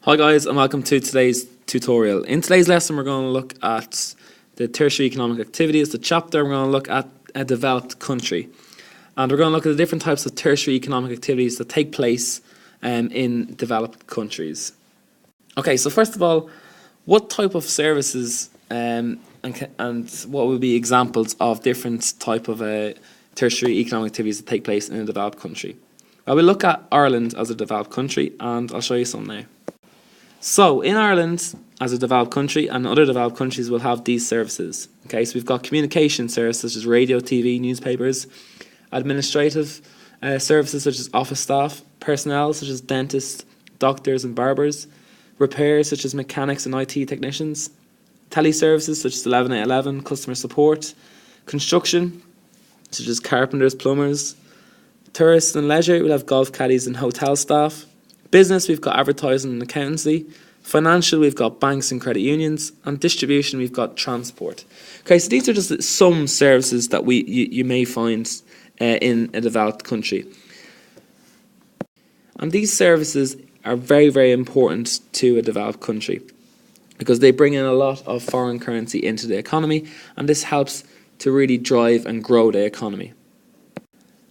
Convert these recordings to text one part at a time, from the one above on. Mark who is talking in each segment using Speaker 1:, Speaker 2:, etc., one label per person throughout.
Speaker 1: Hi guys, and welcome to today's tutorial. In today's lesson we're going to look at the tertiary economic activity as the chapter. We're going to look at a developed country, and we're going to look at the different types of tertiary economic activities that take place in developed countries. Okay, so first of all, what type of services and what would be examples of different type of tertiary economic activities that take place in a developed country? Well, we'll look at Ireland as a developed country, and I'll show you some now. So in Ireland, as a developed country, and other developed countries will have these services. Okay, so we've got communication services such as radio, TV, newspapers, administrative services such as office staff, personnel such as dentists, doctors and barbers, repairs such as mechanics and IT technicians, teleservices such as 11811, customer support, construction such as carpenters, plumbers, tourists and leisure, we'll have golf caddies and hotel staff. Business, we've got advertising and accountancy. Financial, we've got banks and credit unions. And distribution, we've got transport. Okay, so these are just some services that you may find in a developed country. And these services are very, very important to a developed country because they bring in a lot of foreign currency into the economy, and this helps to really drive and grow the economy.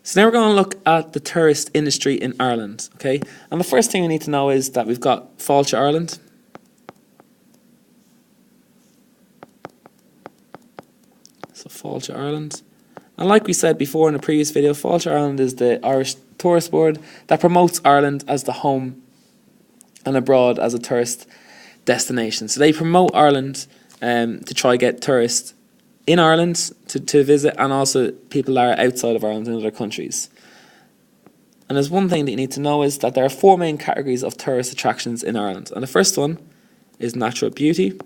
Speaker 1: So now we're going to look at the tourist industry in Ireland, okay? And the first thing we need to know is that we've got Fáilte Ireland. So Fáilte Ireland. And like we said before in a previous video, Fáilte Ireland is the Irish Tourist Board that promotes Ireland as the home and abroad as a tourist destination. So they promote Ireland to try to get tourists in Ireland to visit, and also people that are outside of Ireland in other countries. And there's one thing that you need to know is that there are four main categories of tourist attractions in Ireland. And the first one is natural beauty.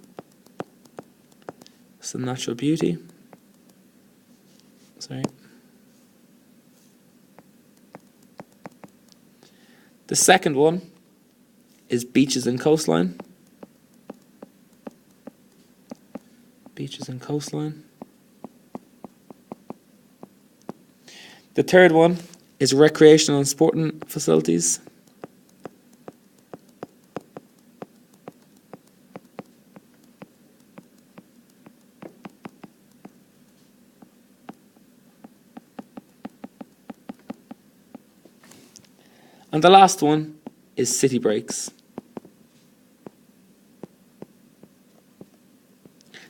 Speaker 1: So natural beauty. Sorry. The second one is beaches and coastline. Beaches and coastline. The third one is recreational and sporting facilities. And the last one is city breaks.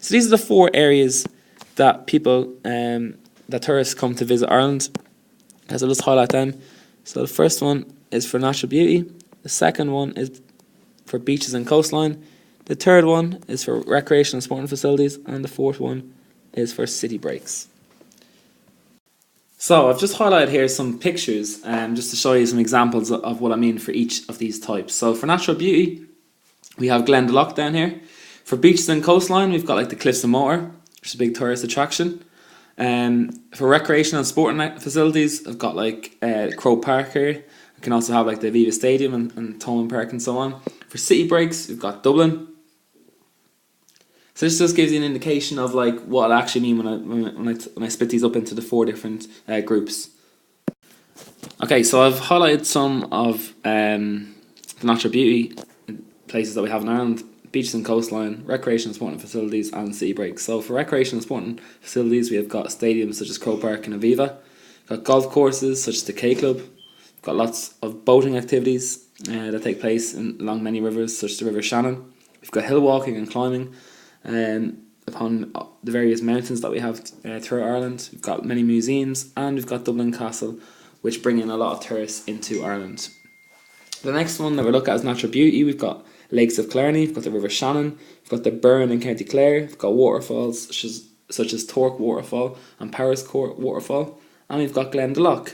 Speaker 1: So these are the four areas that people, that tourists come to visit Ireland. So I'll just highlight them. So the first one is for natural beauty. The second one is for beaches and coastline. The third one is for recreational and sporting facilities. And the fourth one is for city breaks. So I've just highlighted here some pictures just to show you some examples of what I mean for each of these types. So for natural beauty, we have Glendalough down here. For beaches and coastline, we've got like the Cliffs of Moher, which is a big tourist attraction. For recreational and sporting facilities, I've got like Crow Park here. I can also have like the Aviva Stadium and Thomond Park and so on. For city breaks, we've got Dublin. So this just gives you an indication of like what I actually mean when I split these up into the four different groups. Okay, so I've highlighted some of the natural beauty places that we have in Ireland. Beaches and coastline, recreational and sporting facilities, and city breaks. So for recreational and sporting facilities, we have got stadiums such as Crow Park and Aviva. We've got golf courses such as the K Club. We've got lots of boating activities that take place along many rivers, such as the River Shannon. We've got hill walking and climbing upon the various mountains that we have throughout Ireland. We've got many museums, and we've got Dublin Castle, which bring in a lot of tourists into Ireland. The next one that we look at is natural beauty. We've got Lakes of Clarny, we've got the River Shannon, we've got the Burn in County Clare, we've got waterfalls such as Torque Waterfall and Powerscourt Waterfall, and we've got Glendalough.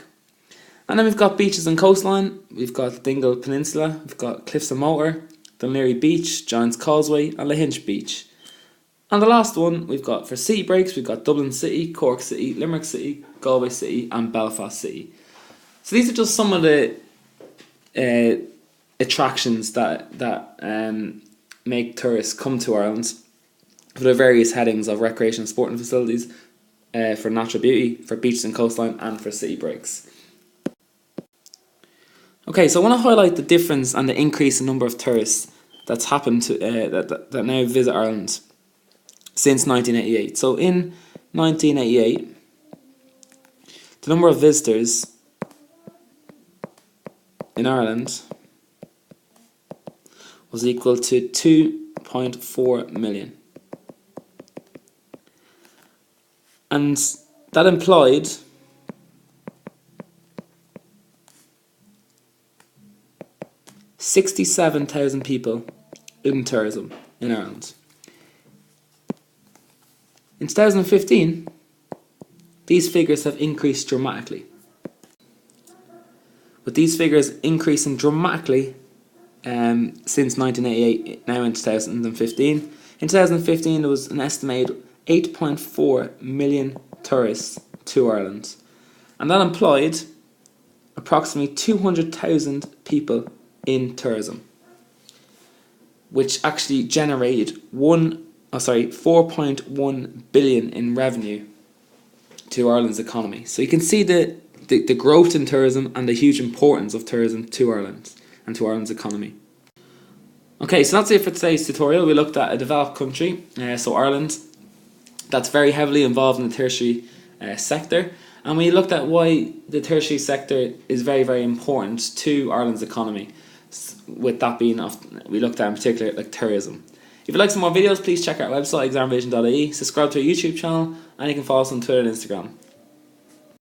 Speaker 1: And then we've got beaches and coastline. We've got Dingle Peninsula, we've got Cliffs of Moher, Dunleary Beach, Giant's Causeway and Lahinch Beach. And the last one we've got for city breaks, we've got Dublin City, Cork City, Limerick City, Galway City and Belfast City. So these are just some of the attractions that make tourists come to Ireland for the various headings of recreation and sporting facilities, for natural beauty, for beaches and coastline, and for city breaks. Okay, so I want to highlight the difference and the increase in number of tourists that's happened to that now visit Ireland since 1988. So in 1988, the number of visitors in Ireland was equal to 2.4 million. And that employed 67,000 people in tourism in Ireland. In 2015, these figures have increased dramatically. With these figures increasing dramatically since 1988, now in 2015. In 2015, there was an estimated 8.4 million tourists to Ireland, and that employed approximately 200,000 people in tourism, which actually generated 4.1 billion in revenue to Ireland's economy. So you can see the growth in tourism and the huge importance of tourism to Ireland and to Ireland's economy. Okay, so that's it for today's tutorial. We looked at a developed country, so Ireland, that's very heavily involved in the tertiary sector, and we looked at why the tertiary sector is very, very important to Ireland's economy, with that being, we looked at in particular like tourism. If you'd like some more videos, please check out our website examvision.ie, subscribe to our YouTube channel, and you can follow us on Twitter and Instagram.